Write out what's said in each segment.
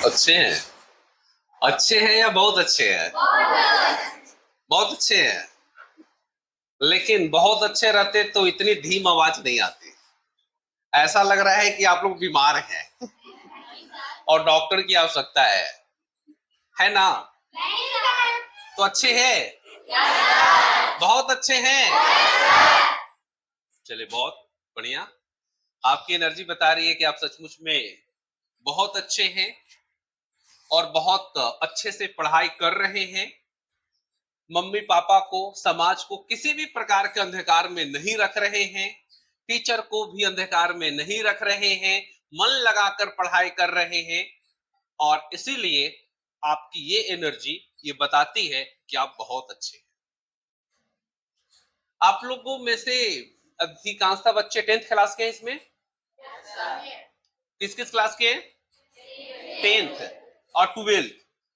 अच्छे हैं। अच्छे हैं या बहुत अच्छे हैं? बहुत अच्छे हैं। लेकिन बहुत अच्छे रहते तो इतनी धीम आवाज नहीं आती। ऐसा लग रहा है कि आप लोग बीमार हैं और डॉक्टर की आवश्यकता है ना? तो अच्छे हैं, बहुत अच्छे हैं। चलिए, बहुत बढ़िया। आपकी एनर्जी बता रही है कि आप सचमुच में बहुत अच्छे हैं और बहुत अच्छे से पढ़ाई कर रहे हैं। मम्मी पापा को, समाज को किसी भी प्रकार के अंधकार में नहीं रख रहे हैं, टीचर को भी अंधकार में नहीं रख रहे हैं, मन लगाकर पढ़ाई कर रहे हैं। और इसीलिए आपकी ये एनर्जी ये बताती है कि आप बहुत अच्छे हैं। आप लोगों में से अधिकांशतः बच्चे 10th क्लास के हैं इसमें? किस किस क्लास के हैं? 10th और 12th।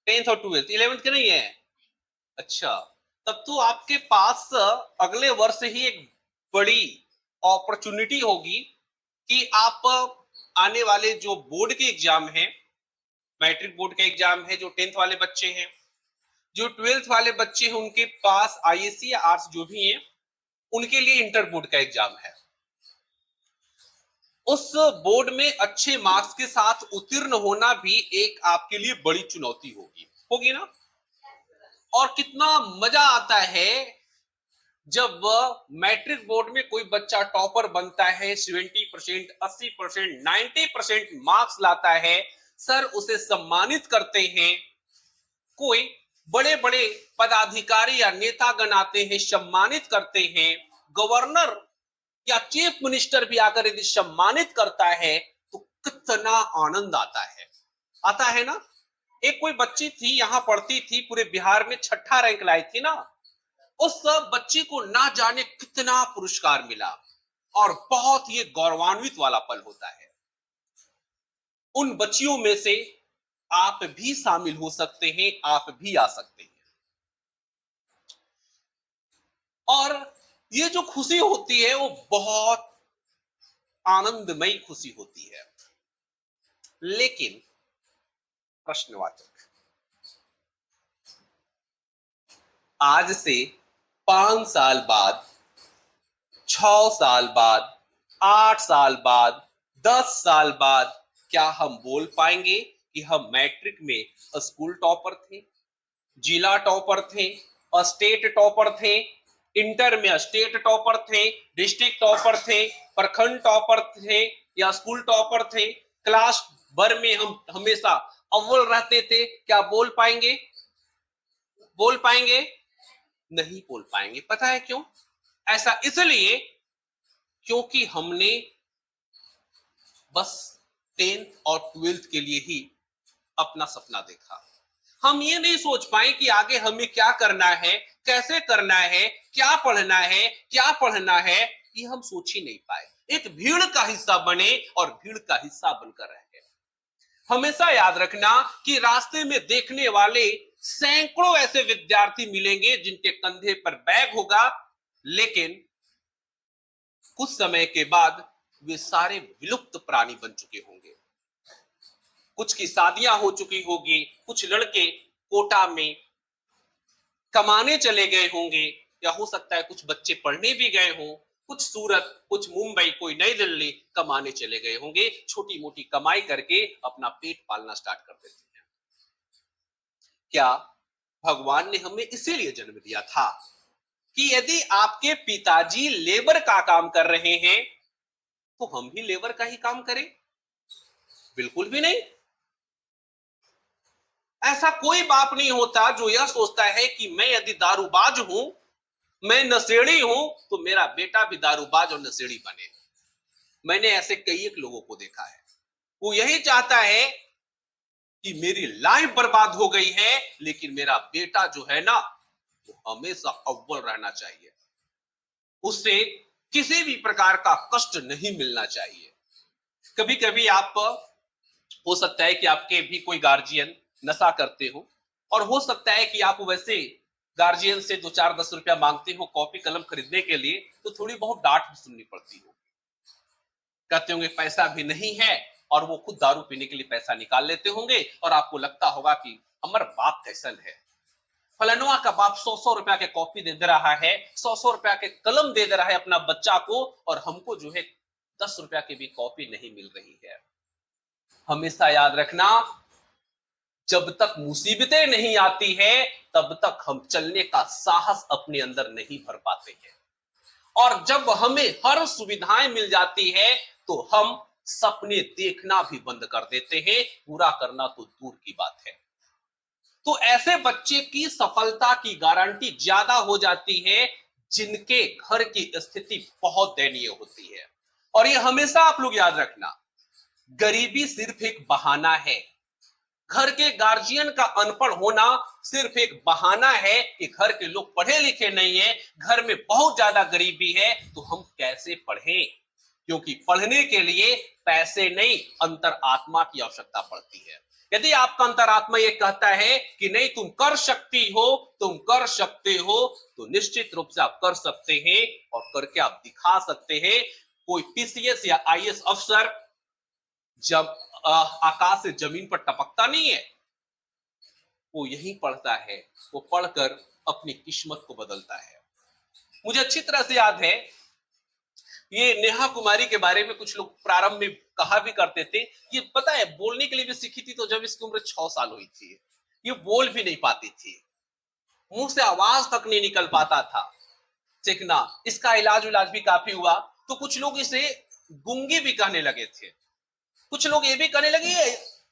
10th और 12th, 11th के नहीं है? अच्छा, तब तो आपके पास अगले वर्ष ही एक बड़ी अपॉर्चुनिटी होगी कि आप आने वाले जो बोर्ड के एग्जाम है, मैट्रिक बोर्ड का एग्जाम है, जो 10th वाले बच्चे हैं, जो 12th वाले बच्चे हैं, उनके पास आईएससी या आर्ट्स जो भी है, उनके लिए इंटर बोर्ड का एग्जाम है। उस बोर्ड में अच्छे मार्क्स के साथ उत्तीर्ण होना भी एक आपके लिए बड़ी चुनौती होगी ना? और कितना मजा आता है जब मैट्रिक बोर्ड में कोई बच्चा टॉपर बनता है, 70%, 80%, 90% मार्क्स लाता है, सर उसे सम्मानित करते हैं। कोई बड़े बड़े पदाधिकारी या नेतागण आते हैं, सम्मानित करते हैं। गवर्नर या चीफ मिनिस्टर भी आकर यदि सम्मानित करता है तो कितना आनंद आता है ना? एक कोई बच्ची थी, यहां पढ़ती थी, पूरे बिहार में 6ठा रैंक लाई थी ना। उस बच्ची को ना जाने कितना पुरस्कार मिला और बहुत ये गौरवान्वित वाला पल होता है। उन बच्चियों में से आप भी शामिल हो सकते हैं, आप भी आ सकते हैं। और ये जो खुशी होती है वो बहुत आनंदमयी खुशी होती है। लेकिन प्रश्नवाचक, आज से 5 साल बाद, 6 साल बाद, 8 साल बाद, 10 साल बाद क्या हम बोल पाएंगे कि हम मैट्रिक में स्कूल टॉपर थे, जिला टॉपर थे, स्टेट टॉपर थे, इंटर में स्टेट टॉपर थे, डिस्ट्रिक्ट टॉपर थे, प्रखंड टॉपर थे या स्कूल टॉपर थे, क्लास भर में हम हमेशा अव्वल रहते थे? क्या बोल पाएंगे? बोल पाएंगे? नहीं बोल पाएंगे। पता है क्यों? ऐसा इसलिए क्योंकि हमने बस 10th और 12th के लिए ही अपना सपना देखा। हम ये नहीं सोच पाए कि आगे हमें क्या करना है, कैसे करना है, क्या पढ़ना है, ये हम सोच ही नहीं पाए। एक भीड़ का हिस्सा बने और भीड़ का हिस्सा बनकर रह गए। हमेशा याद रखना कि रास्ते में देखने वाले सैकड़ों ऐसे विद्यार्थी मिलेंगे जिनके कंधे पर बैग होगा, लेकिन कुछ समय के बाद वे सारे विलुप्त प्राणी बन चुके होंगे। कुछ की शादियां हो चुकी होगी, कुछ लड़के कोटा में कमाने चले गए होंगे, या हो सकता है कुछ बच्चे पढ़ने भी गए हों, कुछ सूरत, कुछ मुंबई, कोई नई दिल्ली कमाने चले गए होंगे। छोटी मोटी कमाई करके अपना पेट पालना स्टार्ट कर देते हैं। क्या भगवान ने हमें इसीलिए जन्म दिया था कि यदि आपके पिताजी लेबर का काम कर रहे हैं तो हम भी लेबर का ही काम करें? बिल्कुल भी नहीं। ऐसा कोई बाप नहीं होता जो यह सोचता है कि मैं यदि दारूबाज हूं, मैं नशेड़ी हूं, तो मेरा बेटा भी दारूबाज और नशेड़ी बने। मैंने ऐसे कई एक लोगों को देखा है। वो यही चाहता है कि मेरी लाइफ बर्बाद हो गई है, लेकिन मेरा बेटा जो है ना, वो हमेशा अव्वल रहना चाहिए, उससे किसी भी प्रकार का कष्ट नहीं मिलना चाहिए। कभी कभी आप, हो सकता है कि आपके भी कोई गार्जियन नशा करते हो, और हो सकता है कि आप वैसे गार्जियन से 2-4-10 रुपया मांगते हो कॉपी कलम खरीदने के लिए, तो थोड़ी बहुत डांट भी सुननी पड़ती हो। कहते होंगे पैसा भी नहीं है और वो खुद दारू पीने के लिए पैसा निकाल लेते होंगे और आपको लगता होगा कि हमारा बाप कैसन है, फलानुआ का बाप 100-100 रुपया के कॉपी दे दे रहा है, 100-100 रुपया के कलम दे दे रहा है अपना बच्चा को, और हमको जो है 10 रुपया की भी कॉपी नहीं मिल रही है। हमेशा याद रखना, जब तक मुसीबतें नहीं आती है तब तक हम चलने का साहस अपने अंदर नहीं भर पाते हैं, और जब हमें हर सुविधाएं मिल जाती है तो हम सपने देखना भी बंद कर देते हैं, पूरा करना तो दूर की बात है। तो ऐसे बच्चे की सफलता की गारंटी ज्यादा हो जाती है जिनके घर की स्थिति बहुत दयनीय होती है। और ये हमेशा आप लोग याद रखना, गरीबी सिर्फ एक बहाना है, घर के गार्जियन का अनपढ़ होना सिर्फ एक बहाना है कि घर के लोग पढ़े लिखे नहीं है, घर में बहुत ज्यादा गरीबी है तो हम कैसे पढ़ें, क्योंकि पढ़ने के लिए पैसे नहीं अंतर आत्मा की आवश्यकता पड़ती है। यदि आपका अंतरात्मा ये कहता है कि नहीं तुम कर सकती हो, तुम कर सकते हो, तो निश्चित रूप से आप कर सकते हैं और करके आप दिखा सकते हैं। कोई पीसीएस या आईएएस अफसर जब आकाश से जमीन पर टपकता नहीं है, वो यही पढ़ता है, वो पढ़कर अपनी किस्मत को बदलता है। मुझे अच्छी तरह से याद है, ये नेहा कुमारी के बारे में कुछ लोग प्रारंभ में कहा भी करते थे, ये पता है बोलने के लिए भी सीखी थी तो जब इसकी उम्र 6 साल हुई थी, ये बोल भी नहीं पाती थी, मुंह से आवाज तक नहीं निकल पाता था। ठीक ना, इसका इलाज भी काफी हुआ, तो कुछ लोग इसे गूंगी भी कहने लगे थे, कुछ लोग ये भी कहने लगे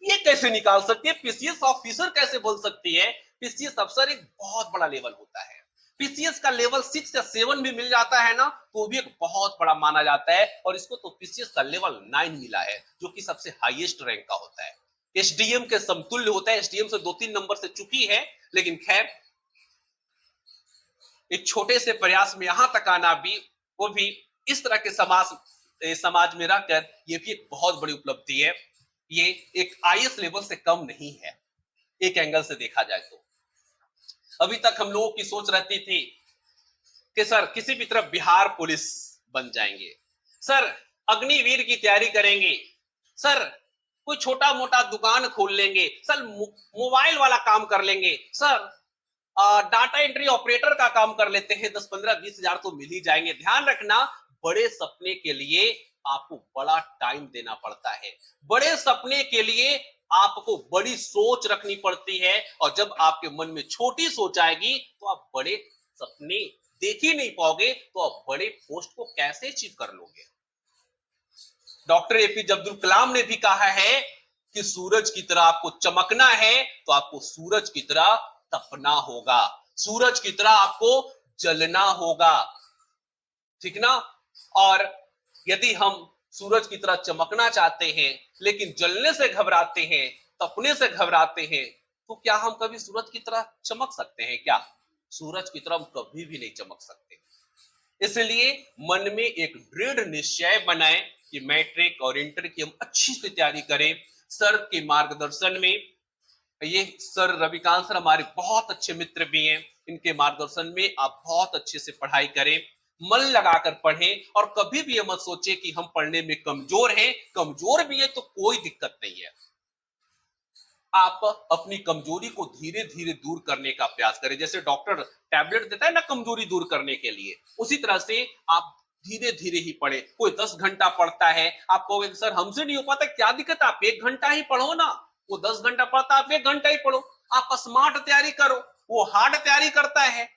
ये कैसे निकाल सकती है, पीसीएस ऑफिसर कैसे बोल सकती है। पीसीएस अफसर एक बहुत बड़ा लेवल होता है, पीसीएस का लेवल 6 या 7 भी मिल जाता है ना तो भी एक बहुत बड़ा माना जाता है, और इसको तो पीसीएस का लेवल 9 मिला है जो कि सबसे हाईएस्ट रैंक का होता है, एसडीएम के समतुल्य होता है। एसडीएम से 2-3 नंबर से चुकी है, लेकिन खैर एक छोटे से प्रयास में यहां तक आना भी, वो भी इस तरह के समाज में रहकर, ये भी एक बहुत बड़ी उपलब्धि है। ये एक आईएएस लेवल से कम नहीं है एक एंगल से देखा जाए तो। अभी तक हम लोगों की सोच रहती थी कि सर किसी भी तरह बिहार पुलिस बन जाएंगे, सर अग्निवीर की तैयारी करेंगे, सर कोई छोटा मोटा दुकान खोल लेंगे, सर मोबाइल वाला काम कर लेंगे, सर डाटा एंट्री ऑपरेटर का काम कर लेते हैं, 10-15-20 हजार तो मिल ही जाएंगे। ध्यान रखना, बड़े सपने के लिए आपको बड़ा टाइम देना पड़ता है, बड़े सपने के लिए आपको बड़ी सोच रखनी पड़ती है, और जब आपके मन में छोटी सोच आएगी तो आप बड़े सपने देख ही नहीं पाओगे, तो आप बड़े पोस्ट को कैसे अचीव कर लोगे। डॉक्टर एपीजे अब्दुल कलाम ने भी कहा है कि सूरज की तरह आपको चमकना है तो आपको सूरज की तरह तपना होगा, सूरज की तरह आपको जलना होगा, ठीक ना। और यदि हम सूरज की तरह चमकना चाहते हैं लेकिन जलने से घबराते हैं, तपने से घबराते हैं, तो क्या हम कभी सूरज की तरह चमक सकते हैं क्या? सूरज की तरह हम कभी भी नहीं चमक सकते। इसलिए मन में एक दृढ़ निश्चय बनाएं कि मैट्रिक और इंटर की हम अच्छी से तैयारी करें, सर के मार्गदर्शन में। ये सर रविकांत सर हमारे बहुत अच्छे मित्र भी हैं, इनके मार्गदर्शन में आप बहुत अच्छे से पढ़ाई करें, मन लगाकर पढ़ें, और कभी भी ये मत सोचे कि हम पढ़ने में कमजोर हैं। कमजोर भी है तो कोई दिक्कत नहीं है, आप अपनी कमजोरी को धीरे धीरे दूर करने का प्रयास करें। जैसे डॉक्टर टैबलेट देता है ना कमजोरी दूर करने के लिए, उसी तरह से आप धीरे धीरे ही पढ़े। कोई 10 घंटा पढ़ता है, आप कहोगे सर हमसे नहीं हो पाता, क्या दिक्कत है, आप 1 घंटा ही पढ़ो ना। वो 10 घंटा पढ़ता, आप 1 घंटा ही पढ़ो। आप स्मार्ट तैयारी करो, वो हार्ड तैयारी करता है।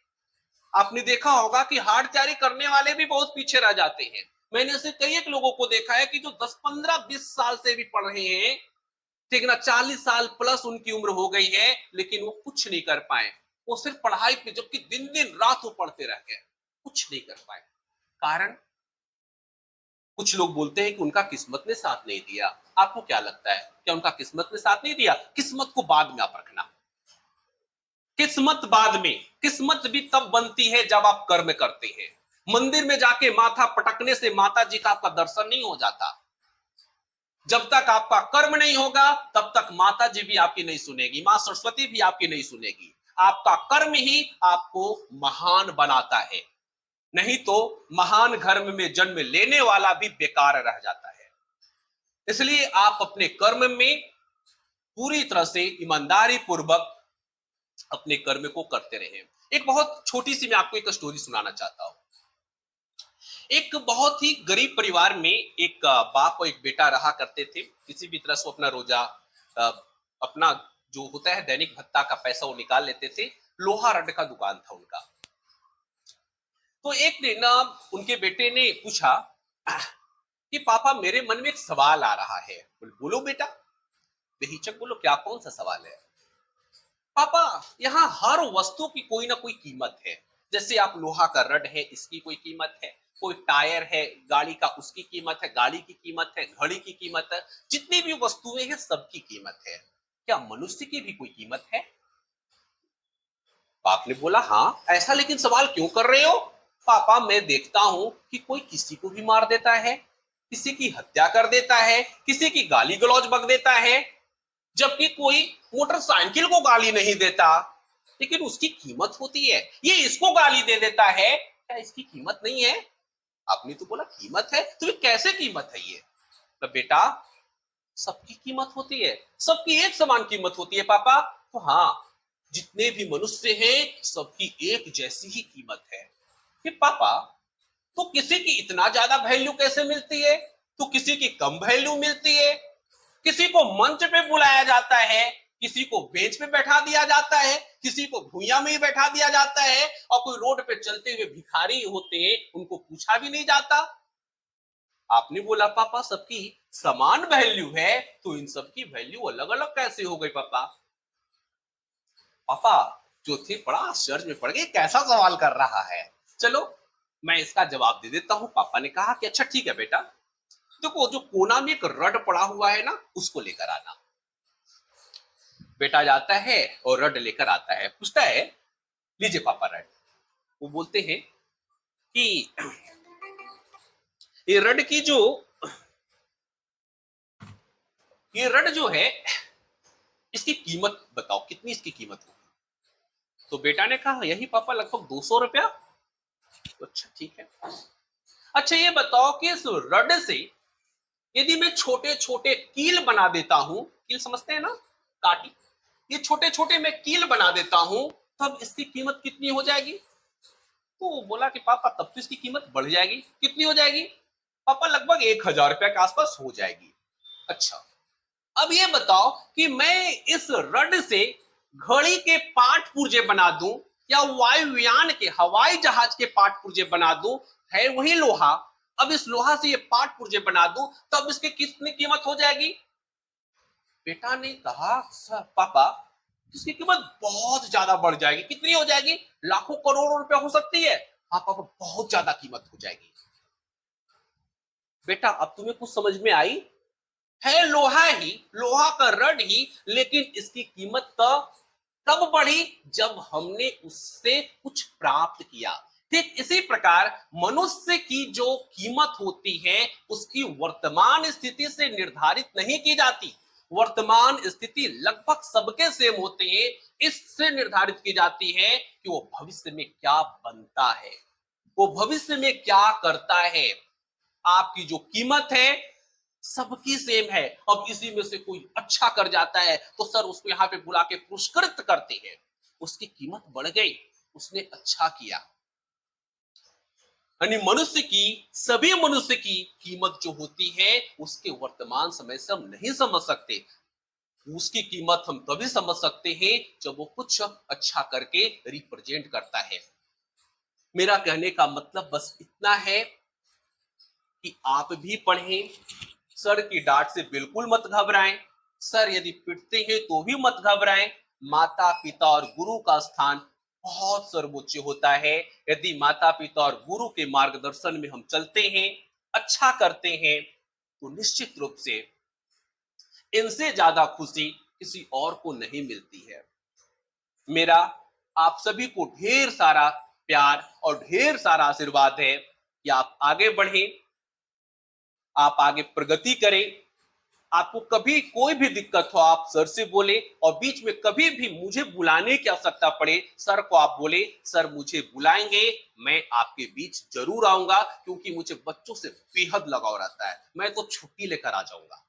आपने देखा होगा कि हार्ड तैयारी करने वाले भी बहुत पीछे रह जाते हैं। मैंने ऐसे कई एक लोगों को देखा है कि जो 10, 15, 20 साल से भी पढ़ रहे हैं, ठीक ना, 40 साल प्लस उनकी उम्र हो गई है, लेकिन वो कुछ नहीं कर पाए। वो सिर्फ पढ़ाई पे, जबकि दिन दिन रात वो पढ़ते रह गए, कुछ नहीं कर पाए। कारण कुछ लोग बोलते हैं कि उनका किस्मत ने साथ नहीं दिया। आपको क्या लगता है, क्या उनका किस्मत ने साथ नहीं दिया? किस्मत को बाद में आप रखना, किस्मत बाद में। किस्मत भी तब बनती है जब आप कर्म करते हैं। मंदिर में जाके माथा पटकने से माता जी का आपका दर्शन नहीं हो जाता। जब तक आपका कर्म नहीं होगा तब तक माता जी भी आपकी नहीं सुनेगी, मां सरस्वती भी आपकी नहीं सुनेगी। आपका कर्म ही आपको महान बनाता है, नहीं तो महान घर में जन्म लेने वाला भी बेकार रह जाता है। इसलिए आप अपने कर्म में पूरी तरह से ईमानदारी पूर्वक अपने कर्म को करते रहे। एक बहुत छोटी सी मैं आपको एक स्टोरी सुनाना चाहता हूं। एक बहुत ही गरीब परिवार में एक बाप और एक बेटा रहा करते थे। किसी भी तरह से वो अपना रोजा अ, अपना जो होता है दैनिक भत्ता का पैसा वो निकाल लेते थे। लोहा रड का दुकान था उनका। तो एक दिन उनके बेटे ने पूछा कि पापा मेरे मन में एक सवाल आ रहा है। बोले बोलो बेटा, बेहिचक बोलो, क्या कौन सा सवाल है? पापा, यहाँ हर वस्तु की कोई ना कोई कीमत है। जैसे आप लोहा का रड है, इसकी कोई कीमत है। कोई टायर है गाड़ी का, उसकी कीमत है। गाड़ी की कीमत है, घड़ी की कीमत है। जितनी भी वस्तुएं हैं सबकी कीमत है। क्या मनुष्य की भी कोई कीमत है? बाप ने बोला हाँ। ऐसा लेकिन सवाल क्यों कर रहे हो? पापा, मैं देखता हूं कि कोई किसी को भी मार देता है, किसी की हत्या कर देता है, किसी की गाली गलौज बक देता है, जबकि कोई मोटरसाइकिल को गाली नहीं देता, लेकिन उसकी कीमत होती है। ये इसको गाली दे देता है, क्या इसकी कीमत नहीं है? आपने तो बोला कीमत है, तो ये कैसे कीमत है? ये तो बेटा, सबकी कीमत होती है, सबकी एक समान कीमत होती है पापा। तो हाँ, जितने भी मनुष्य हैं सबकी एक जैसी ही कीमत है। कि पापा, तो किसी की इतना ज्यादा वैल्यू कैसे मिलती है, तो किसी की कम वैल्यू मिलती है? किसी को मंच पे बुलाया जाता है, किसी को बेंच पे बैठा दिया जाता है, किसी को भूया में ही बैठा दिया जाता है, और कोई रोड पे चलते हुए भिखारी होते हैं, उनको पूछा भी नहीं जाता। आपने बोला पापा सबकी समान वैल्यू है, तो इन सबकी वैल्यू अलग अलग कैसे हो गई पापा? पापा जो थे बड़ा आश्चर्य में पड़ गए, कैसा सवाल कर रहा है। चलो मैं इसका जवाब दे देता हूं। पापा ने कहा कि अच्छा ठीक है बेटा, देखो जो कोना में एक रड पड़ा हुआ है ना, उसको लेकर आना। बेटा जाता है और रड लेकर आता है, पूछता है लीजिए पापा रड। वो बोलते हैं कि ये रड की जो ये रड जो है, इसकी कीमत बताओ, कितनी इसकी कीमत होगी? तो बेटा ने कहा यही पापा लगभग 200 रुपया। तो अच्छा ठीक है। अच्छा ये बताओ कि इस रड से यदि मैं छोटे छोटे कील बना देता हूं, कील समझते हैं ना, काटी, ये छोटे छोटे मैं कील बना देता हूं, तब इसकी कीमत कितनी हो जाएगी? तो बोला कि पापा तब तो इसकी कीमत बढ़ जाएगी। कितनी हो जाएगी? पापा लगभग 1,000 रुपया के आसपास हो जाएगी। अच्छा, अब ये बताओ कि मैं इस रड से घड़ी के पार्ट पुर्जे बना दूं, या वायुयान के हवाई जहाज के पार्ट पुर्जे बना दूं, है वही लोहा। अब इस लोहा से ये पार्ट पुर्जे बना दूं, तब इसकी कितनी कीमत हो जाएगी? बेटा ने कहा सर पापा, इसकी कीमत बहुत ज्यादा बढ़ जाएगी। कितनी हो जाएगी? लाखों करोड़ों रुपया हो सकती है। हाँ पापा, बहुत ज्यादा कीमत हो जाएगी। बेटा अब तुम्हें कुछ समझ में आई? है लोहा ही, लोहा का रड ही, लेकिन इसकी कीमत तब बढ़ी जब हमने उससे कुछ प्राप्त किया। ठीक इसी प्रकार मनुष्य की जो कीमत होती है, उसकी वर्तमान स्थिति से निर्धारित नहीं की जाती। वर्तमान स्थिति लगभग सबके सेम होते हैं, इससे निर्धारित की जाती है कि वो भविष्य में क्या बनता है, वो भविष्य में क्या करता है। आपकी जो कीमत है सबकी सेम है। अब इसी में से कोई अच्छा कर जाता है तो सर उसको यहाँ पे बुला के पुरस्कृत करते हैं, उसकी कीमत बढ़ गई, उसने अच्छा किया। यानी मनुष्य की, सभी मनुष्य की कीमत जो होती है, उसके वर्तमान समय से हम नहीं समझ सकते। उसकी कीमत हम तभी समझ सकते हैं जब वो कुछ अच्छा करके रिप्रेजेंट करता है। मेरा कहने का मतलब बस इतना है कि आप भी पढ़ें, सर की डांट से बिल्कुल मत घबराएं। सर यदि पिटते हैं तो भी मत घबराएं। माता पिता और गुरु का स्थान बहुत सर्वोच्च होता है। यदि माता पिता और गुरु के मार्गदर्शन में हम चलते हैं, अच्छा करते हैं, तो निश्चित रूप से इनसे ज्यादा खुशी किसी और को नहीं मिलती है। मेरा आप सभी को ढेर सारा प्यार और ढेर सारा आशीर्वाद है कि आप आगे बढ़ें, आप आगे प्रगति करें। आपको कभी कोई भी दिक्कत हो आप सर से बोले, और बीच में कभी भी मुझे बुलाने की आवश्यकता पड़े, सर को आप बोले सर मुझे बुलाएंगे, मैं आपके बीच जरूर आऊंगा, क्योंकि मुझे बच्चों से बेहद लगाव रहता है। मैं तो छुट्टी लेकर आ जाऊंगा।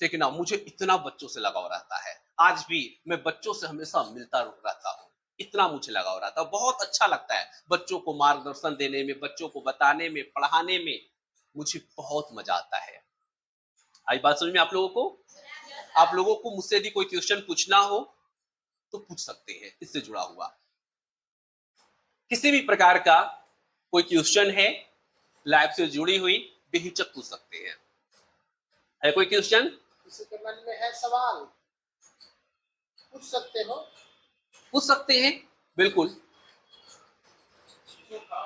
ठीक है ना, मुझे इतना बच्चों से लगाव रहता है। आज भी मैं बच्चों से हमेशा मिलता रहता हूँ। इतना मुझे लगाव रहता है, बहुत अच्छा लगता है बच्चों को मार्गदर्शन देने में, बच्चों को बताने में, पढ़ाने में मुझे बहुत मजा आता है। आई बात समझ में आप लोगों को? आप लोगों को मुझसे यदि कोई क्वेश्चन पूछना हो तो पूछ सकते हैं इससे जुड़ा हुआ। किसी भी प्रकार का कोई क्वेश्चन है लाइफ से जुड़ी हुई, बेहिचक पूछ सकते हैं। है कोई क्वेश्चन? किसी के मन में है सवाल, पूछ सकते हो। पूछ सकते हैं, बिल्कुल। जो काम